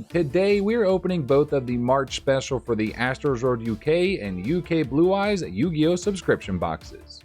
Today we're opening both of the March special for the Astros UK and UK Blue Eyes Yu-Gi-Oh subscription boxes.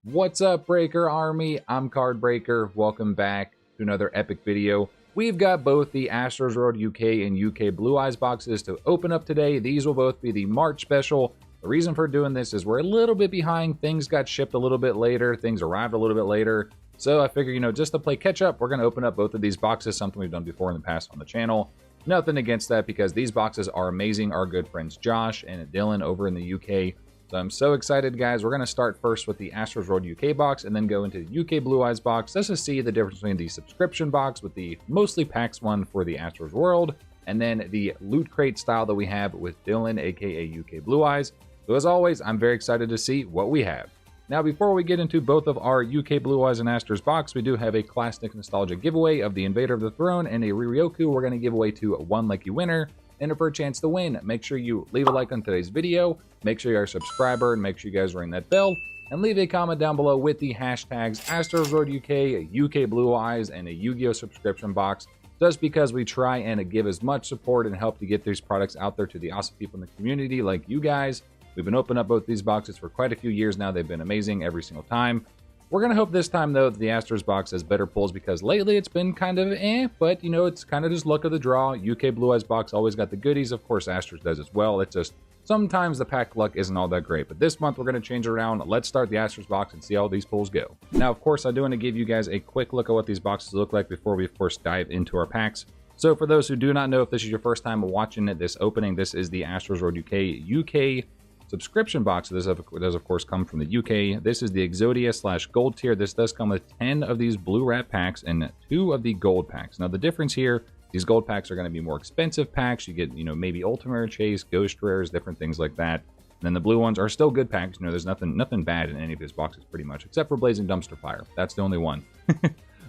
What's up, Breaker Army? I'm CardBreaker. Welcome back to another epic video. We've got both the Astros UK and UK Blue Eyes boxes to open up today. These will both be the March special. The reason for doing this is we're a little bit behind. Things got shipped a little bit later. Things arrived a little bit later. So I figure, just to play catch up, we're going to open up both of these boxes, something we've done before in the past on the channel. Nothing against that because these boxes are amazing. Our good friends Josh and Dylan over in the UK. So I'm so excited, guys. We're going to start first with the Astros UK box and then go into the UK Blue Eyes box just to see the difference between the subscription box with the mostly packs one for the Astros World and then the loot crate style that we have with Dylan, aka UK Blue Eyes. So as always, I'm very excited to see what we have. Now, before we get into both of our UK Blue Eyes and Astros box, we do have a classic nostalgia giveaway of the Invader of the Throne and a Riryoku we're going to give away to one lucky winner. And for a chance to win, make sure you leave a like on today's video, make sure you're a subscriber, and make sure you guys ring that bell, and leave a comment down below with the hashtags Astros UK, UK Blue Eyes, and a Yu-Gi-Oh subscription box, just because we try and give as much support and help to get these products out there to the awesome people in the community like you guys. We've been opening up both these boxes for quite a few years now. They've been amazing every single time. We're going to hope this time, though, that the Astros box has better pulls because lately it's been kind of but, it's kind of just luck of the draw. UK Blue Eyes box always got the goodies. Of course, Astros does as well. It's just sometimes the pack luck isn't all that great. But this month, we're going to change it around. Let's start the Astros box and see how these pulls go. Now, of course, I do want to give you guys a quick look at what these boxes look like before we, of course, dive into our packs. So for those who do not know, if this is your first time watching this opening, this is the Astros UK subscription box. This does of course come from the UK. This is the Exodia / gold tier. This does come with 10 of these blue wrap packs and 2 of the gold packs. Now the difference here, these gold packs are going to be more expensive packs. You get, maybe ultimate rare chase, ghost rares, different things like that. And then the blue ones are still good packs. There's nothing bad in any of these boxes pretty much, except for Blazing Dumpster Fire. That's the only one.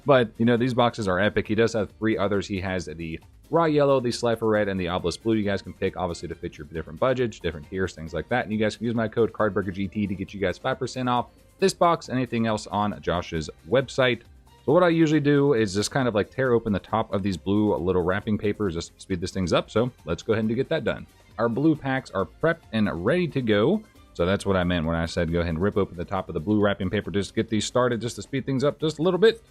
But these boxes are epic. He does have 3 others. He has the Raw Yellow, the Slifer Red, and the Obelisk Blue. You guys can pick, obviously, to fit your different budgets, different tiers, things like that. And you guys can use my code CardBreakerGT to get you guys 5% off this box, anything else on Josh's website. So what I usually do is just kind of like tear open the top of these blue little wrapping papers just to speed this things up. So let's go ahead and get that done. Our blue packs are prepped and ready to go. So that's what I meant when I said go ahead and rip open the top of the blue wrapping paper just to get these started, just to speed things up just a little bit.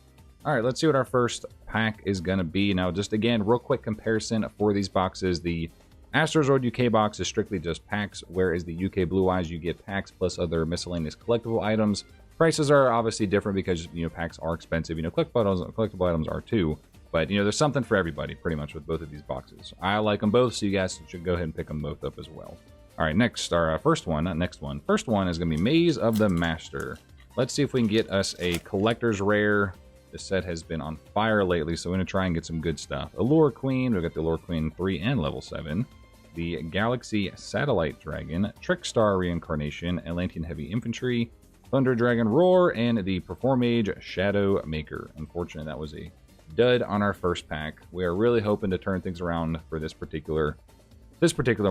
All right, let's see what our first pack is going to be. Now, just again, real quick comparison for these boxes. The Astros UK box is strictly just packs, whereas the UK Blue Eyes, you get packs plus other miscellaneous collectible items. Prices are obviously different because, packs are expensive. Collectible items are too. But, there's something for everybody pretty much with both of these boxes. I like them both, so you guys should go ahead and pick them both up as well. All right, next, our first one is going to be Maze of the Master. Let's see if we can get us a collector's rare. This set has been on fire lately, so we're going to try and get some good stuff. Allure Queen, we've got the Allure Queen 3 and level 7. The Galaxy Satellite Dragon, Trickstar Reincarnation, Atlantean Heavy Infantry, Thunder Dragon Roar, and the Performage Shadow Maker. Unfortunately, that was a dud on our first pack. We are really hoping to turn things around for this particular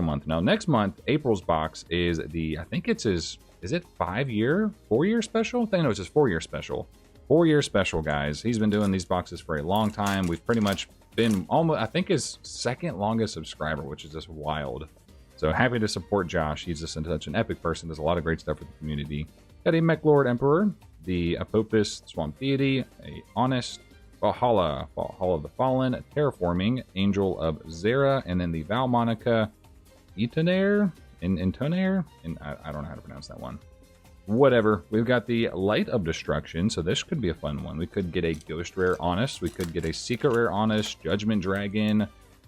month. Now, next month, April's box is I think it's his, is it 4-year special? I think no, it's his 4-year special. 4-year special, guys. He's been doing these boxes for a long time. We've pretty much been almost, I think, his second longest subscriber, which is just wild. So happy to support Josh. He's just such an epic person. Does a lot of great stuff for the community. Got a Mech Lord Emperor, the Apopus Swamp Deity, a Honest, Valhalla of the Fallen, Terraforming, Angel of Zera, and then the Valmonica Intonair, and I don't know how to pronounce that one. Whatever. We've got the Light of Destruction, so this could be a fun one. We could get a Ghost Rare Honest. We could get a Secret Rare Honest, Judgment Dragon,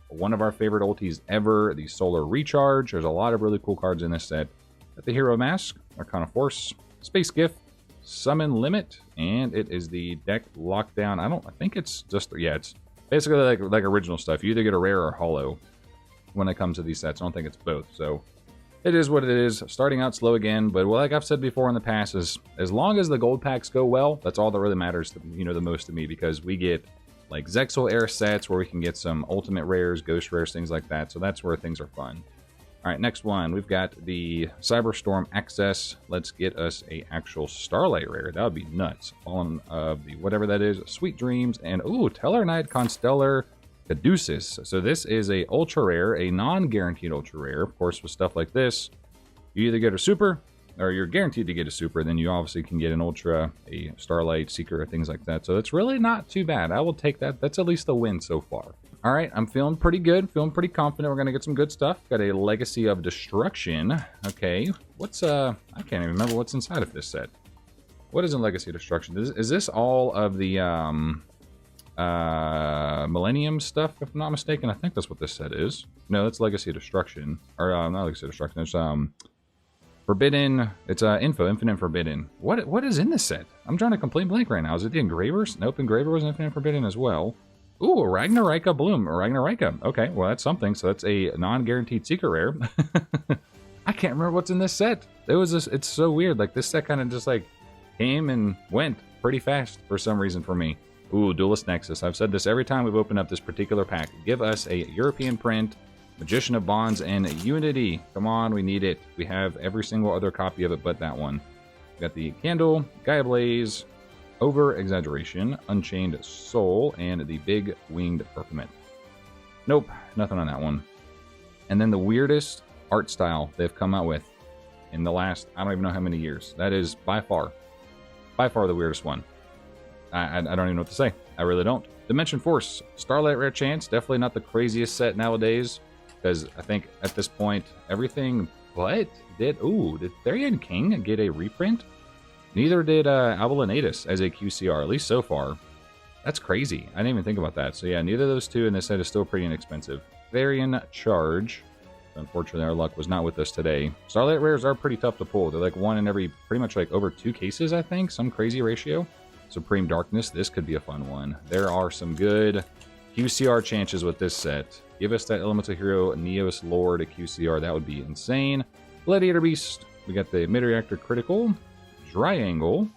one of our favorite ultis ever, the Solar Recharge. There's a lot of really cool cards in this set. Got the Hero Mask, Arcana Force, Space Gift, Summon Limit, and it is the deck Lockdown. I think it's just, it's basically like original stuff. You either get a rare or hollow when it comes to these sets. I don't think it's both, so it is what it is. Starting out slow again, but like I've said before in the past, is as long as the gold packs go well, that's all that really matters, the most to me, because we get like Zexal Air sets where we can get some ultimate rares, ghost rares, things like that. So that's where things are fun. All right, next one. We've got the Cyberstorm Access. Let's get us a actual Starlight Rare. That would be nuts. Fallen of the whatever that is. Sweet Dreams. And, ooh, Tellarknight Constellar Caduceus. So this is a ultra rare, a non-guaranteed ultra rare. Of course, with stuff like this, you either get a super, or you're guaranteed to get a super, then you obviously can get an ultra, a Starlight, Seeker, things like that. So it's really not too bad. I will take that. That's at least a win so far. All right, I'm feeling pretty good, feeling pretty confident we're going to get some good stuff. Got a Legacy of Destruction. Okay, what's, I can't even remember what's inside of this set. What is in Legacy of Destruction? Is this all of the, Millennium stuff, if I'm not mistaken? I think that's what this set is. No, that's Legacy of Destruction. Or, not Legacy of Destruction, it's, Forbidden, it's, Infinite Forbidden. What is in this set? I'm drawing a complete blank right now. Is it the Engravers? Nope, Engraver was Infinite Forbidden as well. Ooh, Ragnarika Bloom. Ragnarika. Okay, well, that's something. So that's a non-guaranteed secret rare. I can't remember what's in this set. It's so weird. Like, this set kind of just, like, came and went pretty fast for some reason for me. Ooh, Duelist Nexus. I've said this every time we've opened up this particular pack. Give us a European print, Magician of Bonds, and Unity. Come on, we need it. We have every single other copy of it but that one. We got the Candle, Gaia Blaze, Over Exaggeration, Unchained Soul, and the Big Winged Firmament. Nope, nothing on that one. And then the weirdest art style they've come out with in the last, I don't even know how many years. That is by far the weirdest one. I don't even know what to say. I really don't. Dimension Force, Starlight Rare Chance, definitely not the craziest set nowadays, because I think at this point, everything but did Therian King get a reprint? Neither did Avalanatus as a QCR, at least so far. That's crazy. I didn't even think about that. So yeah, neither of those two in this set is still pretty inexpensive. Varian Charge. Unfortunately, our luck was not with us today. Starlight Rares are pretty tough to pull. They're like one in every, pretty much like over 2 cases, I think. Some crazy ratio. Supreme Darkness. This could be a fun one. There are some good QCR chances with this set. Give us that Elemental Hero Neos Lord QCR. That would be insane. Gladiator Beast. We got the Mid-Reactor Critical. Triangle,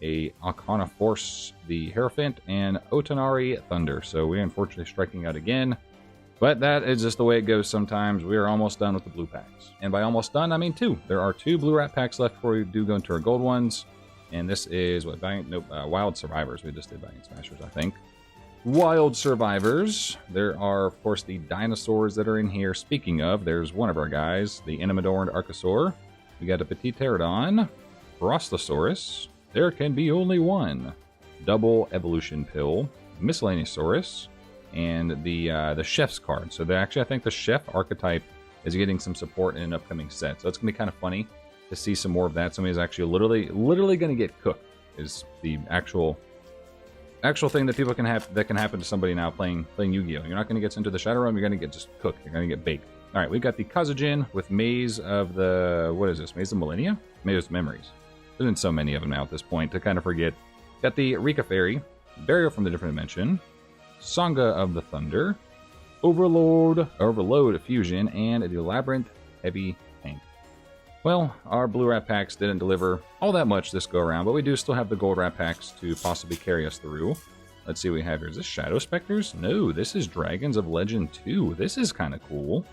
a Arcana Force, the Hierophant, and Otanari Thunder. So we're unfortunately striking out again. But that is just the way it goes sometimes. We are almost done with the blue packs. And by almost done, I mean 2. There are 2 blue rat packs left before we do go into our gold ones. And this is, what, Wild Survivors. We just did Valiant Smashers, I think. Wild Survivors. There are, of course, the dinosaurs that are in here. Speaking of, there's one of our guys, the Animador and Archosaur. We got a Petit Pterodon. Brontosaurus, there can be only one. Double Evolution Pill, Miscellaneousaurus, and the Chef's card. So actually, I think the Chef archetype is getting some support in an upcoming set. So it's gonna be kind of funny to see some more of that. Somebody's actually literally gonna get cooked. Is the actual thing that people can have that can happen to somebody now playing Yu-Gi-Oh. You're not gonna get into the Shadow Realm. You're gonna get just cooked. You're gonna get baked. All right, we've got the Kazujin with Maze of the what is this? Maze of Millennia? Maze of Memories. There's been so many of them now at this point to kind of forget. Got the Rika Fairy, Burial from the Different Dimension, Sangha of the Thunder, Overload Fusion, and the Labyrinth Heavy Tank. Well, our blue rat packs didn't deliver all that much this go around, but we do still have the gold rat packs to possibly carry us through. Let's see what we have here. Is this Shadow Specters? No, this is Dragons of Legend 2. This is kind of cool.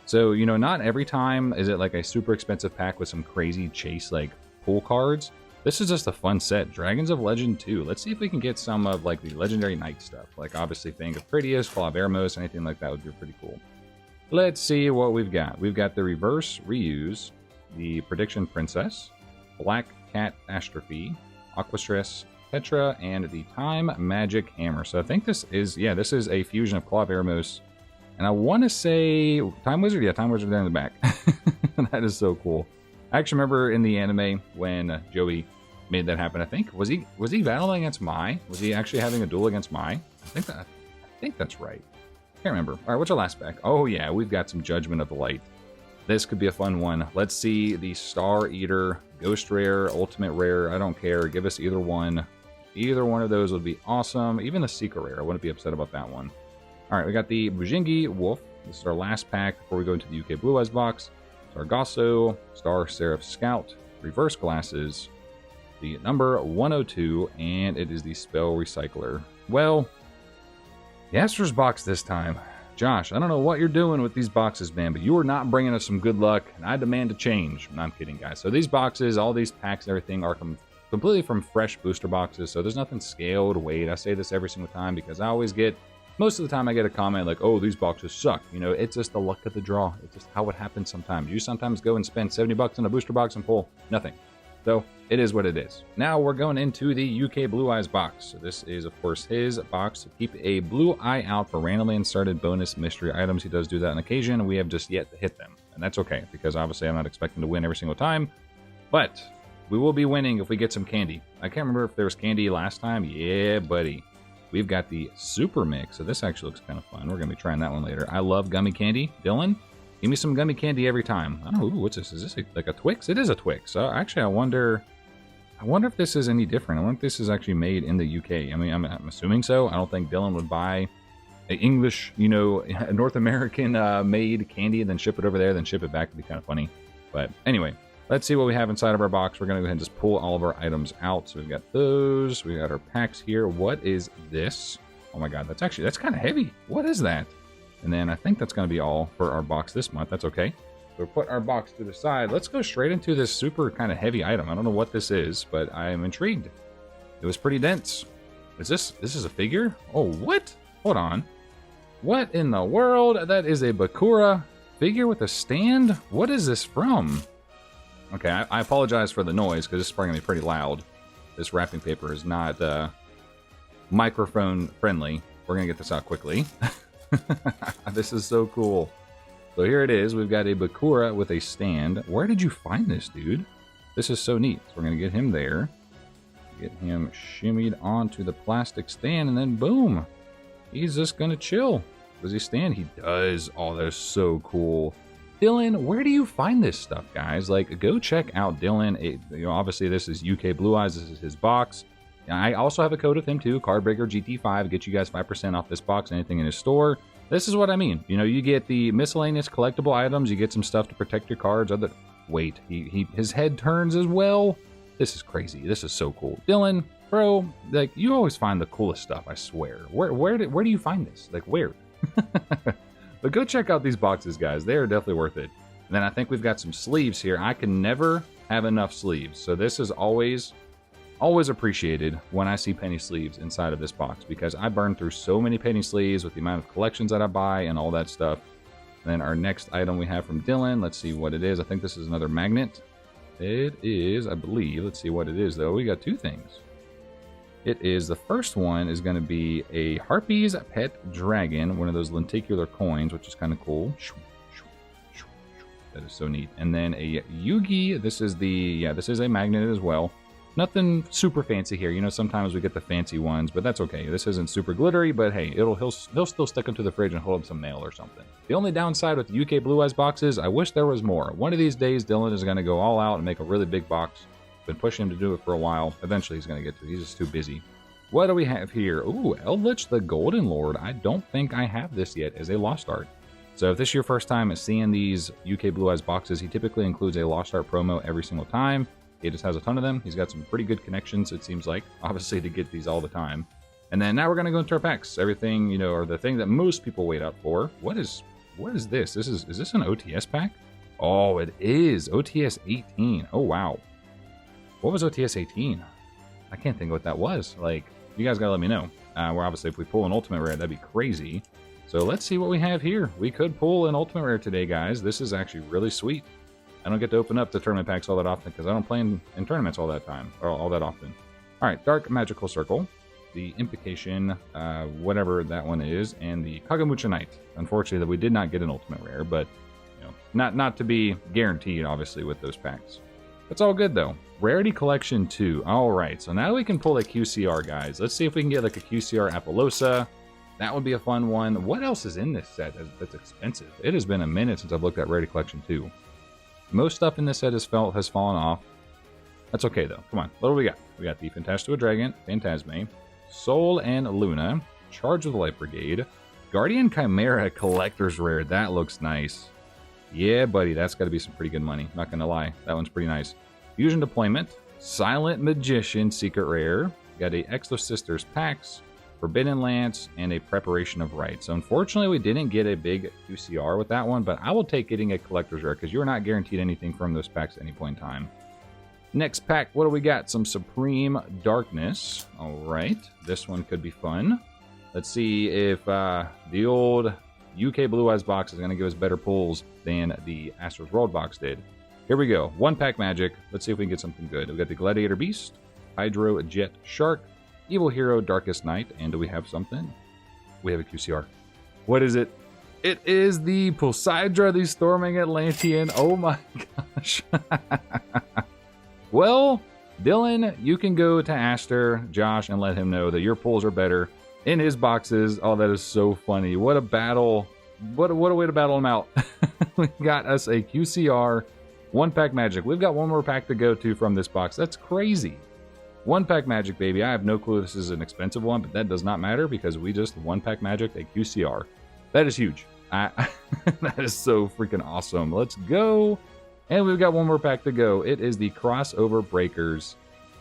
So, you know, not every time is it like a super expensive pack with some crazy chase, like, pull cards. This is just a fun set. Dragons of Legend 2. Let's see if we can get some of like the Legendary Knight stuff. Like obviously Fang of Critias, Claw of Eremos, anything like that would be pretty cool. Let's see what we've got. We've got the Reverse Reuse, the Prediction Princess, Black Cat Astrophy, Aquastress, Petra, and the Time Magic Hammer. So I think this is, yeah, this is a fusion of Claw of Eremos. And I want to say Time Wizard? Yeah, Time Wizard there in the back. That is so cool. I actually remember in the anime when Joey made that happen. I think was he battling against Mai? Was he actually having a duel against Mai? I think that's right. Can't remember. All right, what's our last pack? Oh yeah, we've got some Judgment of the Light. This could be a fun one. Let's see the Star Eater, Ghost Rare, Ultimate Rare. I don't care. Give us either one. Either one of those would be awesome. Even the Secret Rare. I wouldn't be upset about that one. All right, we got the Bujingi Wolf. This is our last pack before we go into the UK Blue Eyes box. Sargasso, Star Seraph Scout, Reverse Glasses, the number 102, and it is the Spell Recycler. Well, the Astros Box this time. Josh, I don't know what you're doing with these boxes, man, but you are not bringing us some good luck, and I demand a change. No, I'm kidding, guys. So these boxes, all these packs and everything are completely from fresh booster boxes, so there's nothing scaled weight. I say this every single time because I always get, most of the time I get a comment like, oh, these boxes suck. You know, it's just the luck of the draw. It's just how it happens sometimes. You sometimes go and spend 70 bucks on a booster box and pull nothing. So it is what it is. Now we're going into the UK Blue Eyes box. So this is, of course, his box to keep a blue eye out for randomly inserted bonus mystery items. He does do that on occasion. We have just yet to hit them. And that's okay, because obviously I'm not expecting to win every single time. But we will be winning if we get some candy. I can't remember if there was candy last time. Yeah, buddy. We've got the Super Mix. So this actually looks kind of fun. We're going to be trying that one later. I love gummy candy. Dylan? Give me some gummy candy every time. I don't know. Ooh, what's this? Is this like a Twix? It is a Twix. Actually, I wonder if this is any different. I wonder if this is actually made in the UK. I mean, I'm assuming so. I don't think Dylan would buy an English, you know, North American made candy and then ship it over there, then ship it back. It'd be kind of funny. But anyway, let's see what we have inside of our box. We're going to go ahead and just pull all of our items out. So we've got those. We got our packs here. What is this? Oh my God, that's kind of heavy. What is that? And then I think that's going to be all for our box this month. That's okay. So we'll put our box to the side. Let's go straight into this super kind of heavy item. I don't know what this is, but I am intrigued. It was pretty dense. This is a figure? Oh, what? Hold on. What in the world? That is a Bakura figure with a stand? What is this from? Okay, I apologize for the noise because this is probably going to be pretty loud. This wrapping paper is not microphone friendly. We're going to get this out quickly. This is so cool. So here it is. We've got a Bakura with a stand. Where did you find this, dude? This is so neat. So we're going to get him there. Get him shimmied onto the plastic stand, and then boom. He's just going to chill. Does he stand? He does. Oh, that's so cool. Dylan, where do you find this stuff, guys? Like, go check out Dylan. You know, obviously, this is UK Blue Eyes. This is his box. I also have a code with him too, CardBreakerGT5, get you guys 5% off this box, anything in his store. This is what I mean. You know, you get the miscellaneous collectible items, you get some stuff to protect your cards. Wait, his head turns as well. This is crazy. This is so cool. Dylan, bro, like, you always find the coolest stuff, I swear. Where do you find this? Like, where? But go check out these boxes, guys. They are definitely worth it. And then I think we've got some sleeves here. I can never have enough sleeves. So this is always appreciated when I see penny sleeves inside of this box, because I burn through so many penny sleeves with the amount of collections that I buy and all that stuff. And then our next item we have from Dylan, let's see what it is. I think this is another magnet. It is, I believe. Let's see what it is, though. We got two things. It is, the first one is going to be a Harpy's Pet Dragon, one of those lenticular coins, which is kind of cool. That is so neat. And then a Yugioh. This is a magnet as well. Nothing super fancy here. You know, sometimes we get the fancy ones, but that's okay. This isn't super glittery, but hey, he'll still stick them to the fridge and hold up some mail or something. The only downside with the UK Blue Eyes boxes, I wish there was more. One of these days, Dylan is going to go all out and make a really big box. Been pushing him to do it for a while. Eventually, he's going to get to it. He's just too busy. What do we have here? Ooh, Eldritch the Golden Lord. I don't think I have this yet as a Lost Art. So if this is your first time seeing these UK Blue Eyes boxes, he typically includes a Lost Art promo every single time. He just has a ton of them. He's got some pretty good connections, it seems like, obviously, to get these all the time. And then now we're going to go into our packs. Everything, you know, or the thing that most people wait up for. What is this? Is this an OTS pack? Oh, it is. OTS 18. Oh, wow. What was OTS 18? I can't think of what that was. Like, you guys got to let me know. Where obviously, if we pull an Ultimate Rare, that'd be crazy. So let's see what we have here. We could pull an Ultimate Rare today, guys. This is actually really sweet. I don't get to open up the tournament packs all that often because I don't play in tournaments all that often. All right, Dark Magical Circle, the Implication, whatever that one is, and the Kagamucha Knight. Unfortunately, we did not get an Ultimate Rare, but you know, not to be guaranteed, obviously, with those packs. That's all good though. Rarity Collection 2. All right, so now we can pull a QCR, guys. Let's see if we can get like a QCR Apollosa. That would be a fun one. What else is in this set that's expensive? It has been a minute since I've looked at Rarity Collection 2. Most stuff in this set has fallen off. That's okay, though. Come on. What do we got? We got the Fantastical Dragon, Phantasme, Soul and Luna, Charge of the Light Brigade, Guardian Chimera Collector's Rare. That looks nice. Yeah, buddy. That's got to be some pretty good money. Not going to lie. That one's pretty nice. Fusion Deployment, Silent Magician Secret Rare. Got a Exo Sisters Pax, Forbidden Lance, and a Preparation of Rites. So unfortunately, we didn't get a big QCR with that one, but I will take getting a collector's rare because you're not guaranteed anything from those packs at any point in time. Next pack, what do we got? Some Supreme Darkness. All right, this one could be fun. Let's see if the old UK Blue Eyes box is going to give us better pulls than the Astros World box did. Here we go. One pack magic. Let's see if we can get something good. We got the Gladiator Beast, Hydro Jet Shark, Evil Hero Darkest Night, and do we have something? We have a QCR. What is it? It is the Poseidra, the Storming Atlantean. Oh my gosh. Well, Dylan, you can go to Aster, Josh, and let him know that your pulls are better in his boxes. Oh, that is so funny. What a battle. What a way to battle him out. We got us a QCR, one pack magic. We've got one more pack to go to from this box. That's crazy. One pack magic, baby. I have no clue this is an expensive one, but that does not matter because we just one pack magic a QCR. That is huge. That is so freaking awesome. Let's go. And we've got one more pack to go. It is the Crossover Breakers.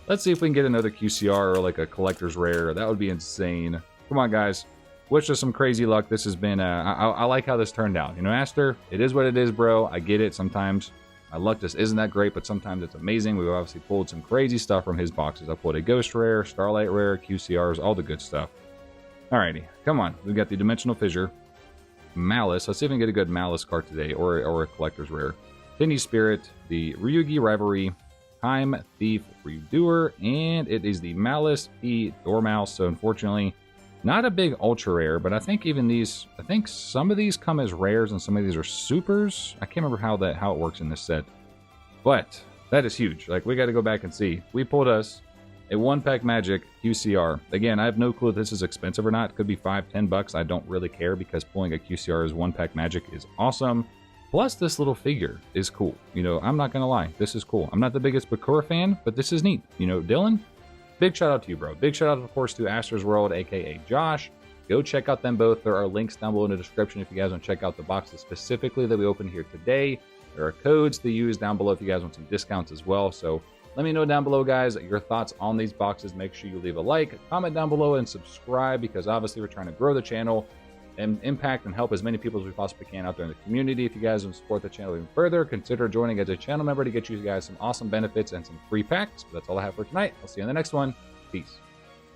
Let's see if we can get another QCR or like a collector's rare. That would be insane. Come on, guys. Wish us some crazy luck. This has been, I like how this turned out. You know, Aster, it is what it is, bro. I get it. Sometimes my luck just isn't that great, but sometimes it's amazing. We've obviously pulled some crazy stuff from his boxes. I pulled a Ghost Rare, Starlight Rare, QCRs, all the good stuff. Alrighty, come on. We've got the Dimensional Fissure, Malice. Let's see if we can get a good Malice card today, or a collector's rare. Tinny Spirit, the Ryugi Rivalry, Time Thief Redoer, and it is the Malice P Dormouse. So unfortunately, not a big ultra rare, but I think even these, I think some of these come as rares and some of these are supers. I can't remember how it works in this set, but that is huge. Like, we got to go back and see. We pulled us a one pack magic QCR. Again, I have no clue if this is expensive or not. It could be $5-10. I don't really care because pulling a QCR as one pack magic is awesome. Plus, this little figure is cool. You know, I'm not gonna lie, this is cool. I'm not the biggest Bakura fan, but this is neat. You know, Dylan, big shout out to you, bro. Big shout out, of course, to Astros World, aka Josh. Go check out them both. There are links down below in the description if you guys want to check out the boxes specifically that we opened here today. There are codes to use down below if you guys want some discounts as well. So let me know down below, guys, your thoughts on these boxes. Make sure you leave a like, comment down below, and subscribe because obviously we're trying to grow the channel and impact and help as many people as we possibly can out there in the community. If you guys want to support the channel even further, consider joining as a channel member to get you guys some awesome benefits and some free packs. But that's all I have for tonight. I'll see you in the next one. Peace.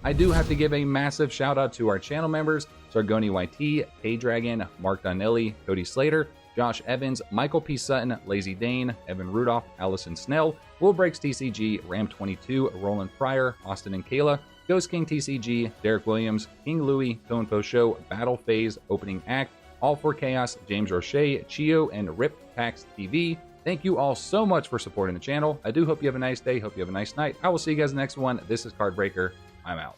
I do have to give a massive shout out to our channel members: Sargoni YT, K-Dragon, Mark Donnelly, Cody Slater, Josh Evans, Michael P. Sutton, Lazy Dane, Evan Rudolph, Allison Snell, Will Breaks TCG, Ram22, Roland Pryor, Austin and Kayla, Ghost King TCG, Derek Williams, King Louie, Tonefo Show, Battle Phase, Opening Act, All for Chaos, James Roche, Chio, and Rip Pax TV. Thank you all so much for supporting the channel. I do hope you have a nice day. Hope you have a nice night. I will see you guys in the next one. This is CardBreaker. I'm out.